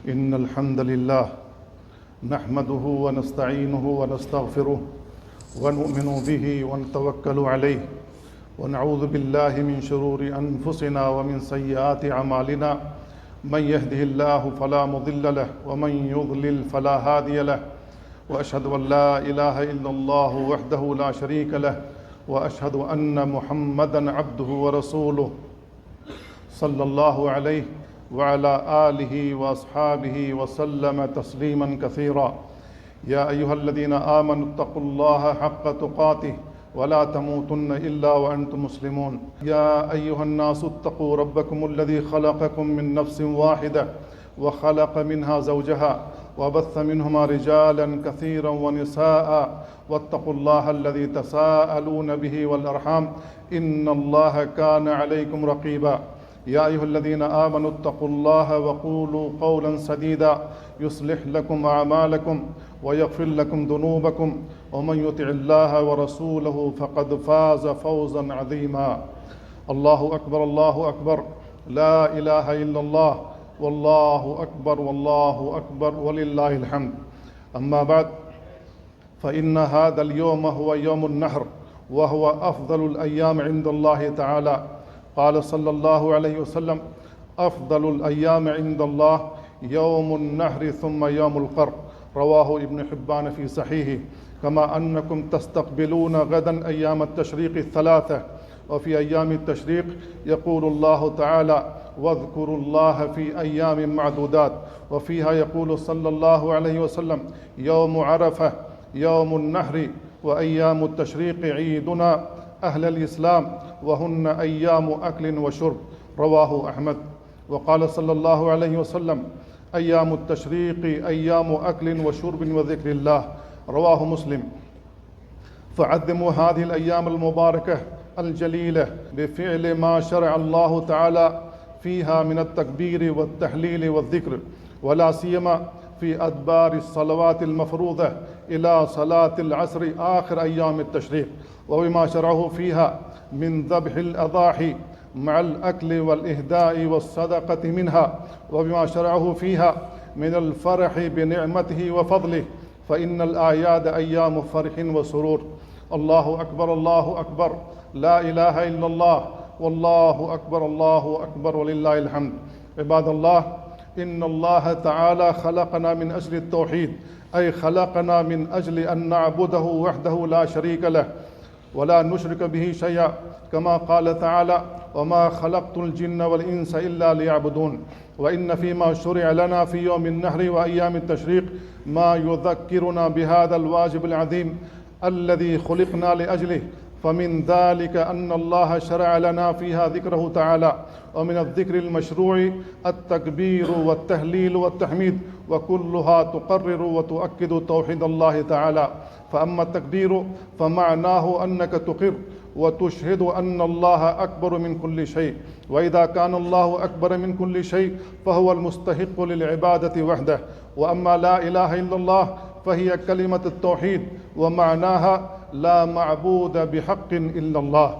إن الحمد لله نحمده ونستعينه ونستغفره ونؤمن به ونتوكل عليه ونعوذ بالله من شرور أنفسنا ومن سيئات أعمالنا من يهده الله فلا مضل له ومن يضلل فلا هادي له وأشهد أن لا إله إلا الله وحده لا شريك له وأشهد أن محمدا عبده ورسوله صلى الله عليه وعلى آله وأصحابه وسلم تسليما كثيرا. يا أيها الذين آمنوا اتقوا الله حق تقاته ولا تموتن إلا وأنتم مسلمون. يا أيها الناس اتقوا ربكم الذي خلقكم من نفس واحدة وخلق منها زوجها وبث منهما رجالا كثيرا ونساء واتقوا الله الذي تساءلون به والأرحام إن الله كان عليكم رقيبا. يا أيها الذين آمنوا اتقوا الله وقولوا قولا سديدا يصلح لكم أعمالكم ويغفر لكم ذنوبكم ومن يطع الله ورسوله فقد فاز فوزا عظيما. الله أكبر الله أكبر لا إله إلا الله والله أكبر والله أكبر ولله الحمد. أما بعد فإن هذا اليوم هو يوم النحر وهو أفضل الأيام عند الله تعالى. قال صلى الله عليه وسلم: أفضل الأيام عند الله يوم النحر ثم يوم القر. رواه ابن حبان في صحيحه. كما أنكم تستقبلون غدا أيام التشريق الثلاثة، وفي أيام التشريق يقول الله تعالى: واذكروا الله في أيام معدودات، وفيها يقول صلى الله عليه وسلم: يوم عرفة يوم النحر وأيام التشريق عيدنا أهل الإسلام وهن أيام أكل وشرب. رواه أحمد. وقال صلى الله عليه وسلم: أيام التشريق أيام أكل وشرب وذكر الله. رواه مسلم. فعظموا هذه الأيام المباركة الجليلة بفعل ما شرع الله تعالى فيها من التكبير والتهليل والذكر، ولا سيما في أدبار الصلوات المفروضة إلى صلاة العصر آخر أيام التشريق، وبما شرعه فيها من ذبح الأضاحي مع الأكل والإهداء والصدقة منها، وبما شرعه فيها من الفرح بنعمته وفضله، فإن الأعياد أيام فرح وسرور. الله أكبر الله أكبر لا إله إلا الله والله أكبر الله أكبر ولله الحمد. عباد الله، إن الله تعالى خلقنا من أجل التوحيد، أي خلقنا من أجل أن نعبده وحده لا شريك له ولا نشرك به شيئا، كما قال تعالى: وما خلقت الجن والإنس إلا ليعبدون. وإن فيما شرع لنا في يوم النحر وأيام التشريق ما يذكرنا بهذا الواجب العظيم الذي خلقنا لأجله، فمن ذلك أن الله شرع لنا فيها ذكره تعالى. ومن الذكر المشروع التكبير والتهليل والتحميد، وكلها تقرر وتؤكد توحيد الله تعالى. فأما التكبير فمعناه أنك تقر وتشهد أن الله أكبر من كل شيء، وإذا كان الله أكبر من كل شيء فهو المستحق للعبادة وحده. وأما لا إله إلا الله فهي كلمة التوحيد، ومعناها لا معبود بحق إلا الله،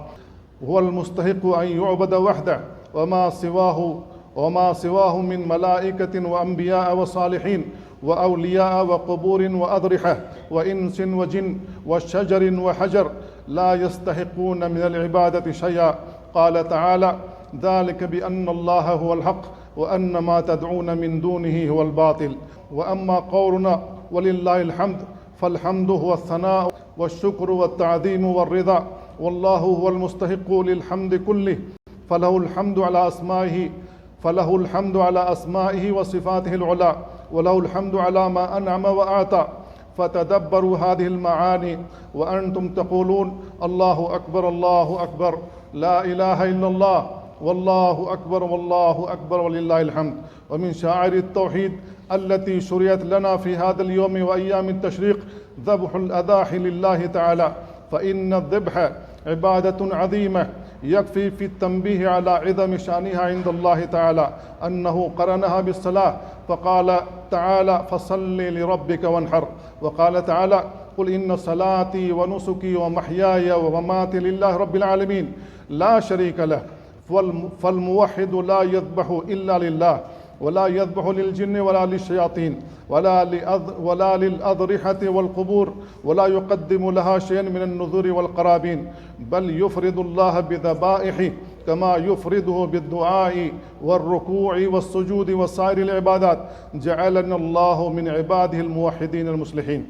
هو المستحق أن يعبد وحده، وما سواه من ملائكة وأنبياء وصالحين وأولياء وقبور وأضرحة وإنس وجن وشجر وحجر لا يستحقون من العبادة شيئا. قال تعالى: ذلك بأن الله هو الحق وأن ما تدعون من دونه هو الباطل. وأما قولنا ولله الحمد فالحمد هو الثناء والشكر والتعظيم والرضا، والله هو المستحق للحمد كله، فله الحمد على أسمائه وصفاته العلى، وله الحمد على ما أنعم وأعطى. فتدبروا هذه المعاني وأنتم تقولون: الله أكبر الله أكبر لا إله إلا الله والله أكبر والله أكبر ولله الحمد. ومن شعائر التوحيد التي شرعت لنا في هذا اليوم وأيام التشريق ذبح الأضاحي لله تعالى، فإن الذبح عبادة عظيمة يكفي في التنبيه على عظم شأنها عند الله تعالى أنه قرنها بالصلاة، فقال تعالى: فصل لربك وانحر. وقال تعالى: قل إن صلاتي ونسكي ومحياي ومماتي لله رب العالمين لا شريك له، فالموحد لا يذبح إلا لله ولا يذبح للجن ولا للشياطين ولا للأضرحة والقبور، ولا يقدم لها شيئا من النذور والقرابين، بل يفرد الله بذبائح كما يفرده بالدعاء والركوع والسجود وسائر العبادات. جعلنا الله من عباده الموحدين المصلحين.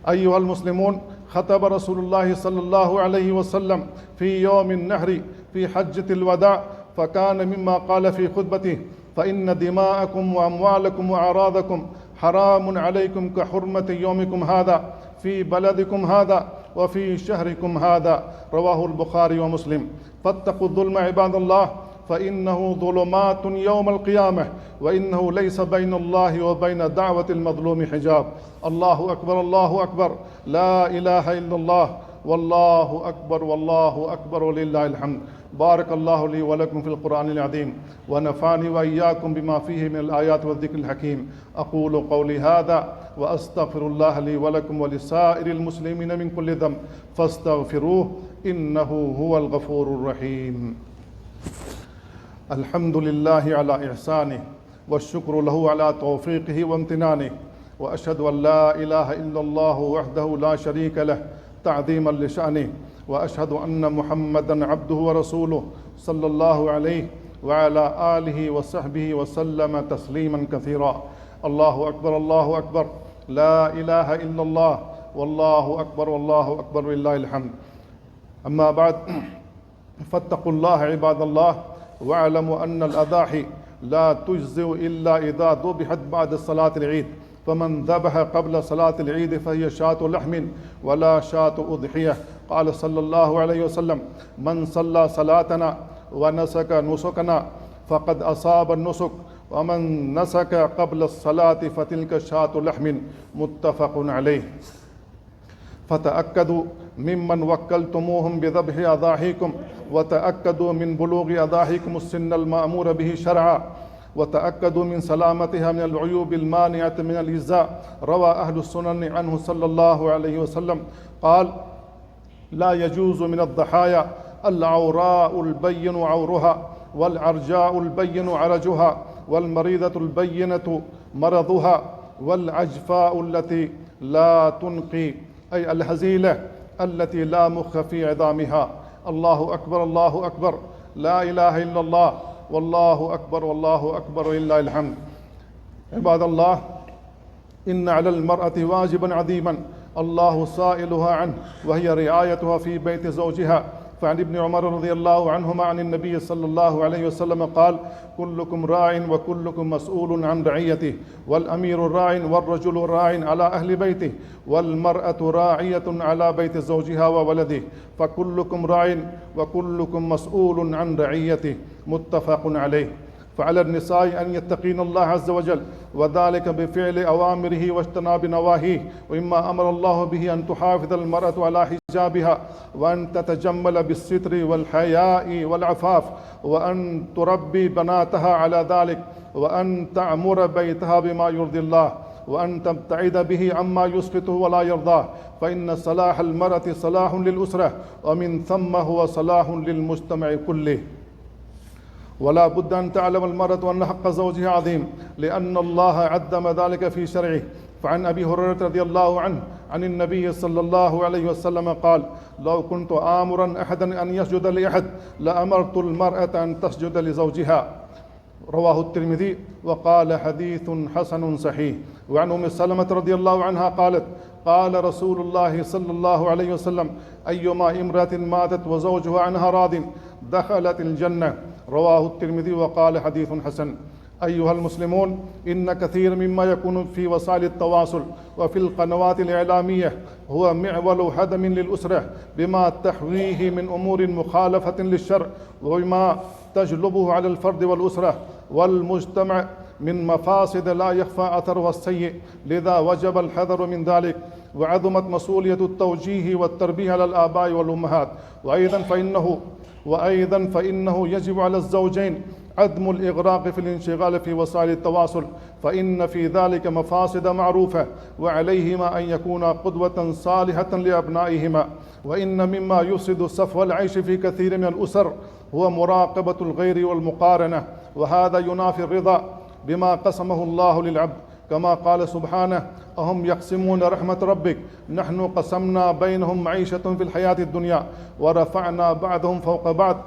أيها المسلمون، خطب رسول الله صلى الله عليه وسلم في يوم النحر في حجة الوداع، فكان مما قال في خطبته: فإن دماءكم وأموالكم وأعراضكم حرام عليكم كحرمة يومكم هذا في بلدكم هذا وفي شهركم هذا. رواه البخاري ومسلم. فاتقوا الظلم عباد الله، فإنه ظلمات يوم القيامة، وإنه ليس بين الله وبين دعوة المظلوم حجاب. الله أكبر، الله أكبر، لا إله إلا الله، والله أكبر، والله أكبر، ولله الحمد. بارك الله لي ولكم في القرآن العظيم، ونفعني وإياكم بما فيه من الآيات والذكر الحكيم. أقول قولي هذا وأستغفر الله لي ولكم ولسائر المسلمين من كل ذنب فاستغفروه إنه هو الغفور الرحيم. الحمد لله على إحسانه، والشكر له على توفيقه وامتنانه، وأشهد أن لا إله إلا الله وحده لا شريك له تعظيما لشأنه، وأشهد أن محمدا عبده ورسوله صلى الله عليه وعلى آله وصحبه وسلم تسليما كثيرا. الله أكبر، الله أكبر، لا إله إلا الله، والله أكبر، والله أكبر، ولله الحمد. أما بعد، فاتقوا الله عباد الله، واعلموا أن الأضاحي لا تجزئ إلا إذا ذبحت بعد صلاة العيد، فمن ذبح قبل صلاة العيد فهي شاة لحم ولا شاة أضحية. قال صلى الله عليه وسلم: من صلى صلاتنا ونسك نسكنا فقد أصاب النسك، ومن نسك قبل الصلاة فتلك شاة لحم. متفق عليه. فتأكدوا ممن وكلتموهم بذبح أضاحيكم، وتأكدوا من بلوغ أضاحيكم السن المأمور به شرعا، وتأكدوا من سلامتها من العيوب المانعة من الإجزاء. روى أهل السنن عنه صلى الله عليه وسلم قال: لا يجوز من الضحايا العوراء البين عورها، والعرجاء البين عرجها، والمريضة البينة مرضها، والعجفاء التي لا تنقي، أي الهزيلة التي لا مخ في عظامها. الله أكبر، الله أكبر، لا إله إلا الله، والله أكبر، والله أكبر، ولله الحمد. عباد الله، إن على المرأة واجبا عظيما الله سائلها عنه، وهي رعايتها في بيت زوجها. فعن ابن عمر رضي الله عنهما عن النبي صلى الله عليه وسلم قال: كلكم راع وكلكم مسؤول عن رعيته، والأمير راع والرجل راع على أهل بيته، والمرأة راعية على بيت زوجها وولده، فكلكم راع وكلكم مسؤول عن رعيته. متفق عليه. فعلى النساء أن يتقين الله عز وجل، وذلك بفعل أوامره واجتناب نواهيه. ومما أمر الله به أن تحافظ المرأة على حجابها، وأن تتجمل بالستر والحياء والعفاف، وأن تربي بناتها على ذلك، وأن تعمر بيتها بما يرضي الله، وأن تبتعد به عما يسخطه ولا يرضاه، فإن صلاح المرأة صلاح للأسرة، ومن ثم هو صلاح للمجتمع كله. ولا بد أن تعلم المرأة أن حق زوجها عظيم، لأن الله عدم ذلك في شرعه. فعن أبي هريرة رضي الله عنه عن النبي صلى الله عليه وسلم قال: لو كنت آمرا أحدا أن يسجد لأحد لأمرت المرأة أن تسجد لزوجها. رواه الترمذي وقال: حديث حسن صحيح. وعن أم سلمة رضي الله عنها قالت: قال رسول الله صلى الله عليه وسلم: أيما امرأة ماتت وزوجها عنها راض دخلت الجنة. رواه الترمذي وقال: حديث حسن. أيها المسلمون، إن كثير مما يكون في وسائل التواصل وفي القنوات الإعلامية هو معول هدم للأسرة، بما تحويه من أمور مخالفة للشرع، وبما تجلبه على الفرد والأسرة والمجتمع من مفاسد لا يخفى أثرها السيء. لذا وجب الحذر من ذلك، وعظمت مسؤولية التوجيه والتربية على الآباء والأمهات. وأيضا فإنه يجب على الزوجين عدم الإغراق في الانشغال في وسائل التواصل، فإن في ذلك مفاسد معروفة، وعليهما أن يكونا قدوة صالحة لأبنائهما. وإن مما يفسد صفو العيش في كثير من الأسر هو مراقبة الغير والمقارنة، وهذا ينافي الرضا بما قسمه الله للعبد، كما قال سبحانه: أهم يقسمون رحمة ربك نحن قسمنا بينهم معيشة في الحياة الدنيا ورفعنا بعضهم فوق بعض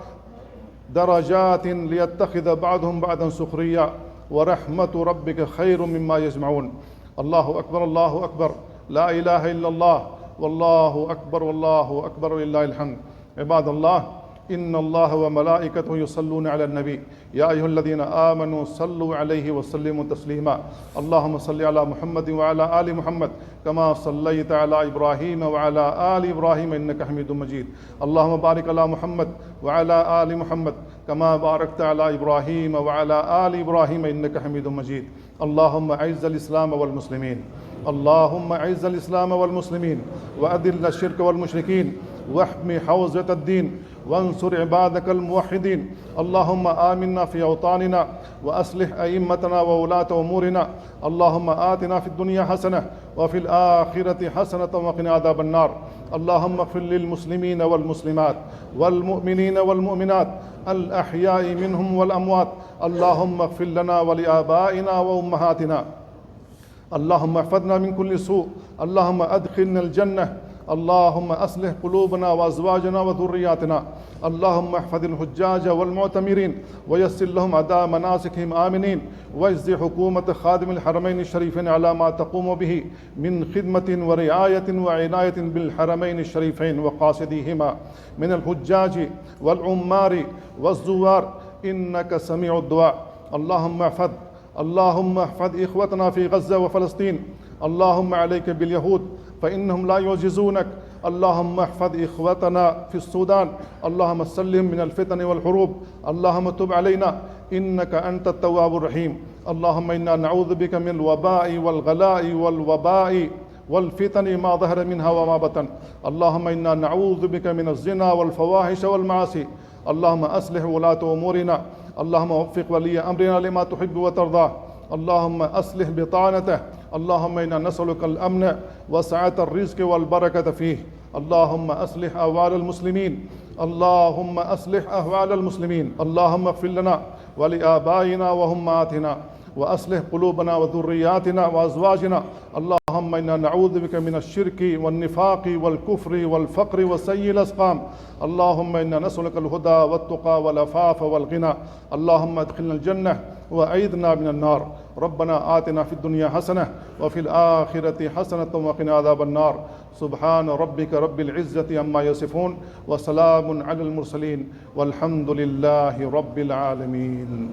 درجات ليتخذ بعضهم بعضا سخريا ورحمة ربك خير مما يجمعون. الله أكبر، الله أكبر، لا إله إلا الله، والله أكبر، والله أكبر، ولله الحمد. عباد الله، إن الله وملائكته يصلون على النبي يا أيها الذين آمنوا صلوا عليه وسلموا تسليما. اللهم صل على محمد وعلى آل محمد كما صليت على إبراهيم وعلى آل إبراهيم إنك حميد مجيد. اللهم بارك على محمد وعلى آل محمد كما باركت على إبراهيم وعلى آل إبراهيم إنك حميد مجيد. اللهم أعز الإسلام والمسلمين، اللهم أعز الإسلام والمسلمين وأذل الشرك والمشركين واحمي حوزة الدين وانصر عبادك الموحدين. اللهم آمنا في أوطاننا وأصلح أئمتنا وولاة أمورنا. اللهم آتنا في الدنيا حسنة وفي الآخرة حسنة وقنا عذاب النار. اللهم اغفر للمسلمين والمسلمات والمؤمنين والمؤمنات الأحياء منهم والأموات. اللهم اغفر لنا ولآبائنا وأمهاتنا. اللهم احفظنا من كل سوء. اللهم أدخلنا الجنة. اللهم أصلح قلوبنا وأزواجنا وذرياتنا. اللهم احفظ الحجاج والمعتمرين ويسر لهم أداء مناسكهم آمنين، واجزي حكومة خادم الحرمين الشريفين على ما تقوم به من خدمة ورعاية وعناية بالحرمين الشريفين وقاصديهما من الحجاج والعمار والزوار، إنك سميع الدعاء. اللهم احفظ إخوتنا في غزة وفلسطين. اللهم عليك باليهود فإنهم لا يعجزونك. اللهم احفظ إخوتنا في السودان. اللهم سلم من الفتن والحروب. اللهم تب علينا إنك أنت التواب الرحيم. اللهم إنا نعوذ بك من الوباء والغلاء والوباء والفتن ما ظهر منها وما بطن. اللهم إنا نعوذ بك من الزنا والفواحش والمعاصي. اللهم أصلح ولاة أمورنا. اللهم وفق ولي أمرنا لما تحب وترضاه. اللهم أصلح بطانته. اللهم إنا نسألك الأمن وسعة الرزق والبركة فيه. اللهم أصلح أحوال المسلمين. اللهم أصلح أحوال المسلمين. اللهم اغفر لنا ولآبائنا وأمهاتنا وأصلح قلوبنا وذرياتنا وأزواجنا. اللهم إنا نعوذ بك من الشرك والنفاق والكفر والفقر وسيء الأسقام. اللهم إنا نسألك الهدى والتقى والعفاف والغنى. اللهم ادخلنا الجنة وأعذنا من النار. ربنا آتنا في الدنيا حسنة وفي الآخرة حسنة وقنا عذاب النار. سبحان ربك رب العزة عما يصفون وسلام على المرسلين والحمد لله رب العالمين.